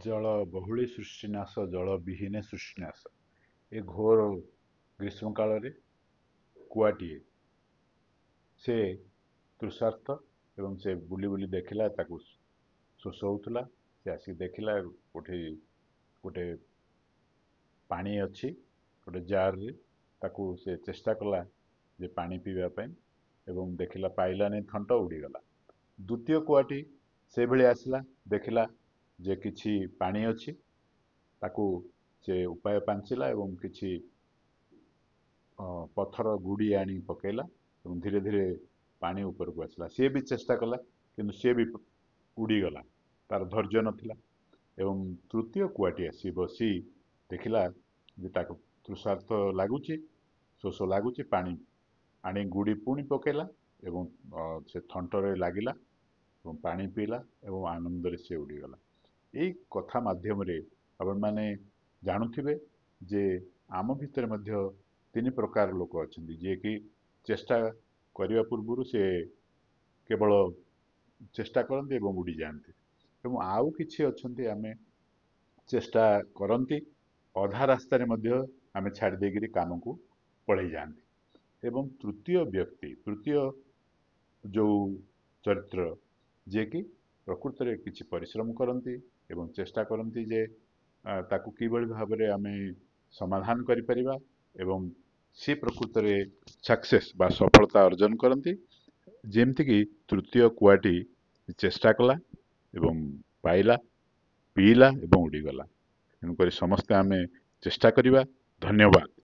ଜଳ ବହୁଳେ ସୃଷ୍ଟିନାଶ ଜଳ ବିହୀନେ ସୃଷ୍ଟିନାଶ। ଏ ଘୋର ଗ୍ରୀଷ୍ମ କାଳରେ କୁଆଟିଏ ସେ ତୃଷାର୍ଥ ଏବଂ ସେ ବୁଲି ବୁଲି ଦେଖିଲା, ତାକୁ ଶୋଷ ହଉଥିଲା। ସେ ଆସିକି ଦେଖିଲା କୋଉଠି ଗୋଟେ ପାଣି ଅଛି ଗୋଟେ ଜାରରେ, ତାକୁ ସେ ଚେଷ୍ଟା କଲା ଯେ ପାଣି ପିଇବା ପାଇଁ ଏବଂ ଦେଖିଲା ପାଇଲାନି, ଥଣ୍ଟ ଉଡ଼ିଗଲା। ଦ୍ୱିତୀୟ କୁଆଟି ସେଭଳି ଆସିଲା, ଦେଖିଲା ଯେ କିଛି ପାଣି ଅଛି, ତାକୁ ସେ ଉପାୟ ପାଞ୍ଚିଲା ଏବଂ କିଛି ପଥର ଗୁଡ଼ି ଆଣି ପକେଇଲା ଏବଂ ଧୀରେ ଧୀରେ ପାଣି ଉପରକୁ ଆସିଲା। ସିଏ ବି ଚେଷ୍ଟା କଲା କିନ୍ତୁ ସିଏ ବି ଉଡ଼ିଗଲା, ତାର ଧୈର୍ଯ୍ୟ ନଥିଲା। ଏବଂ ତୃତୀୟ କୁଆଟି ଆସି ବସି ଦେଖିଲା ଯେ ତାକୁ ତୃଷାର୍ଥ ଲାଗୁଛି, ଶୋଷ ଲାଗୁଛି, ପାଣି ଆଣି ଗୁଡ଼ି ପୁଣି ପକେଇଲା ଏବଂ ସେ ଥଣ୍ଟରେ ଲାଗିଲା ଏବଂ ପାଣି ପିଇଲା ଏବଂ ଆନନ୍ଦରେ ସେ ଉଡ଼ିଗଲା। ଏଇ କଥା ମାଧ୍ୟମରେ ଆପଣମାନେ ଜାଣୁଥିବେ ଯେ ଆମ ଭିତରେ ମଧ୍ୟ ତିନି ପ୍ରକାର ଲୋକ ଅଛନ୍ତି, ଯିଏକି ଚେଷ୍ଟା କରିବା ପୂର୍ବରୁ ସେ କେବଳ ଚେଷ୍ଟା କରନ୍ତି ଏବଂ ଉଡ଼ିଯାଆନ୍ତି। ଏବଂ ଆଉ କିଛି ଅଛନ୍ତି, ଆମେ ଚେଷ୍ଟା କରନ୍ତି, ଅଧା ରାସ୍ତାରେ ମଧ୍ୟ ଆମେ ଛାଡ଼ି ଦେଇକରି କାମକୁ ପଳେଇ ଯାଆନ୍ତି। ଏବଂ ତୃତୀୟ ବ୍ୟକ୍ତି, ତୃତୀୟ ଯେଉଁ ଚରିତ୍ର, ଯିଏକି ପ୍ରକୃତରେ କିଛି ପରିଶ୍ରମ କରନ୍ତି ଏବଂ ଚେଷ୍ଟା କରନ୍ତି ଯେ ତାକୁ କିଭଳି ଭାବରେ ଆମେ ସମାଧାନ କରିପାରିବା ଏବଂ ସେ ପ୍ରକୃତରେ ସକ୍ସେସ୍ ବା ସଫଳତା ଅର୍ଜନ କରନ୍ତି। ଯେମିତିକି ତୃତୀୟ କୁଆଟି ଚେଷ୍ଟା କଲା ଏବଂ ପାଇଲା, ପିଇଲା ଏବଂ ଉଡ଼ିଗଲା। ତେଣୁକରି ସମସ୍ତେ ଆମେ ଚେଷ୍ଟା କରିବା। ଧନ୍ୟବାଦ।